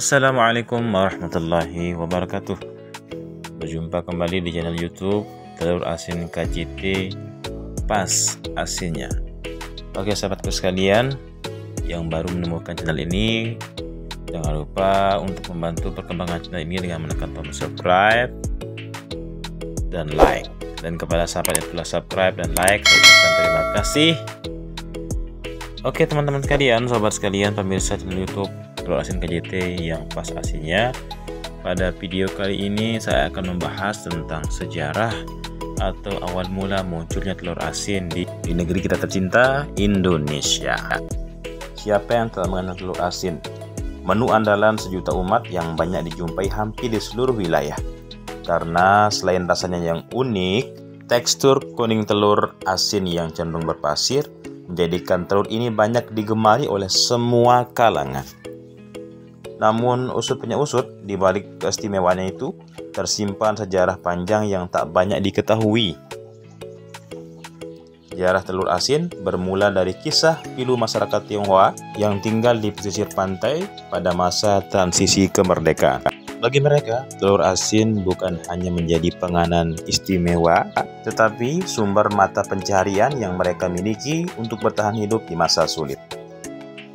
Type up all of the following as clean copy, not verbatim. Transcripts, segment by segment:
Assalamualaikum warahmatullahi wabarakatuh. Berjumpa kembali di channel YouTube Telur Asin KJT Pas Asinnya. Oke sahabatku sekalian yang baru menemukan channel ini, jangan lupa untuk membantu perkembangan channel ini dengan menekan tombol subscribe dan like. Dan kepada sahabat yang telah subscribe dan like, saya ucapkan terima kasih. Oke teman-teman sekalian, sahabat sekalian, pemirsa channel YouTube Telur Asin KJT yang Pas Asinnya. Pada video kali ini saya akan membahas tentang sejarah atau awal mula munculnya telur asin di negeri kita tercinta, Indonesia. Siapa yang telah mengenal telur asin? Menu andalan sejuta umat yang banyak dijumpai hampir di seluruh wilayah. Karena selain rasanya yang unik, tekstur kuning telur asin yang cenderung berpasir menjadikan telur ini banyak digemari oleh semua kalangan. Namun usut punya usut, di balik keistimewaannya itu tersimpan sejarah panjang yang tak banyak diketahui. Sejarah telur asin bermula dari kisah pilu masyarakat Tionghoa yang tinggal di pesisir pantai pada masa transisi kemerdekaan. Bagi mereka, telur asin bukan hanya menjadi penganan istimewa, tetapi sumber mata pencaharian yang mereka miliki untuk bertahan hidup di masa sulit.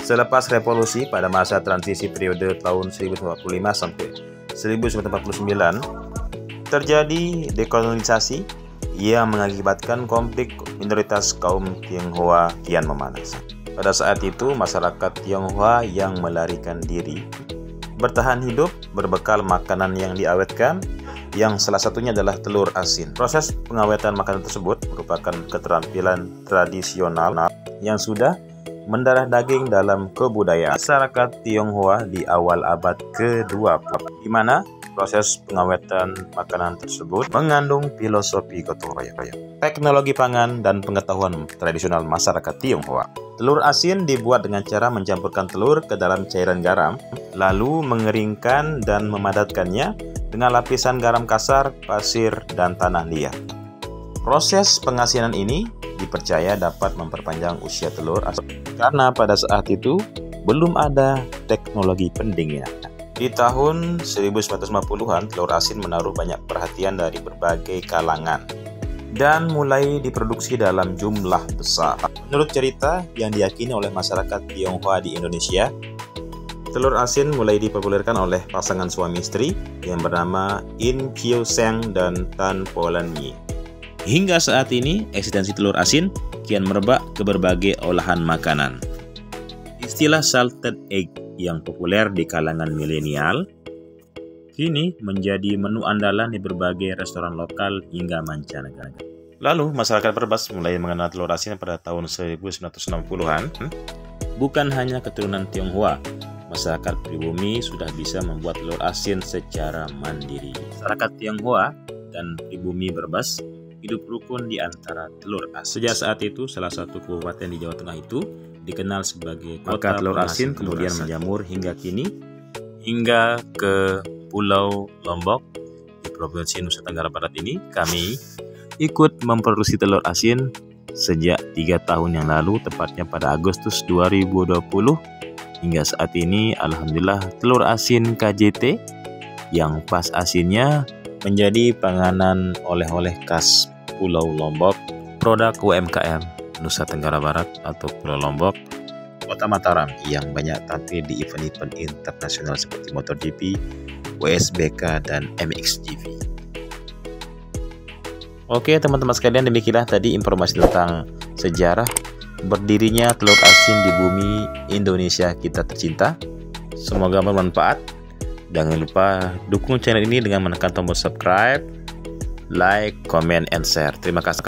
Selepas revolusi pada masa transisi periode tahun 1945 sampai 1949, terjadi dekolonisasi yang mengakibatkan konflik minoritas kaum Tionghoa kian memanas. Pada saat itu, masyarakat Tionghoa yang melarikan diri bertahan hidup berbekal makanan yang diawetkan, yang salah satunya adalah telur asin. Proses pengawetan makanan tersebut merupakan keterampilan tradisional yang sudah mendarah daging dalam kebudayaan masyarakat Tionghoa di awal abad ke-20, di mana proses pengawetan makanan tersebut mengandung filosofi gotong royong, teknologi pangan, dan pengetahuan tradisional masyarakat Tionghoa. Telur asin dibuat dengan cara mencampurkan telur ke dalam cairan garam, lalu mengeringkan dan memadatkannya dengan lapisan garam kasar, pasir, dan tanah liat. Proses pengasinan ini dipercaya dapat memperpanjang usia telur asin karena pada saat itu belum ada teknologi pendingin. Di tahun 1950-an, telur asin menaruh banyak perhatian dari berbagai kalangan dan mulai diproduksi dalam jumlah besar. Menurut cerita yang diyakini oleh masyarakat Tionghoa di Indonesia, telur asin mulai dipopulerkan oleh pasangan suami istri yang bernama In Kieu Seng dan Tan Po Lan Nyi. Hingga saat ini, eksistensi telur asin kian merebak ke berbagai olahan makanan. Istilah salted egg yang populer di kalangan milenial kini menjadi menu andalan di berbagai restoran lokal hingga mancanegara. Lalu, masyarakat Brebes mulai mengenal telur asin pada tahun 1960-an. Bukan hanya keturunan Tionghoa, masyarakat pribumi sudah bisa membuat telur asin secara mandiri. Masyarakat Tionghoa dan pribumi Brebes hidup rukun di antara telur asin. Sejak saat itu, salah satu kabupaten di Jawa Tengah itu dikenal sebagai kota telur asin, kemudian menjamur hingga kini, hingga ke Pulau Lombok di Provinsi Nusa Tenggara Barat ini. Kami ikut memproduksi telur asin sejak 3 tahun yang lalu, tepatnya pada Agustus 2020. Hingga saat ini, alhamdulillah, telur asin KJT yang Pas Asinnya menjadi panganan oleh-oleh khas Pulau Lombok, produk UMKM Nusa Tenggara Barat atau Pulau Lombok, Kota Mataram yang banyak tampil di event-event internasional seperti MotoGP, WSBK, dan MXGP. Oke teman-teman sekalian, demikianlah tadi informasi tentang sejarah berdirinya telur asin di bumi Indonesia kita tercinta. Semoga bermanfaat. Jangan lupa dukung channel ini dengan menekan tombol subscribe, like, comment, and share. Terima kasih.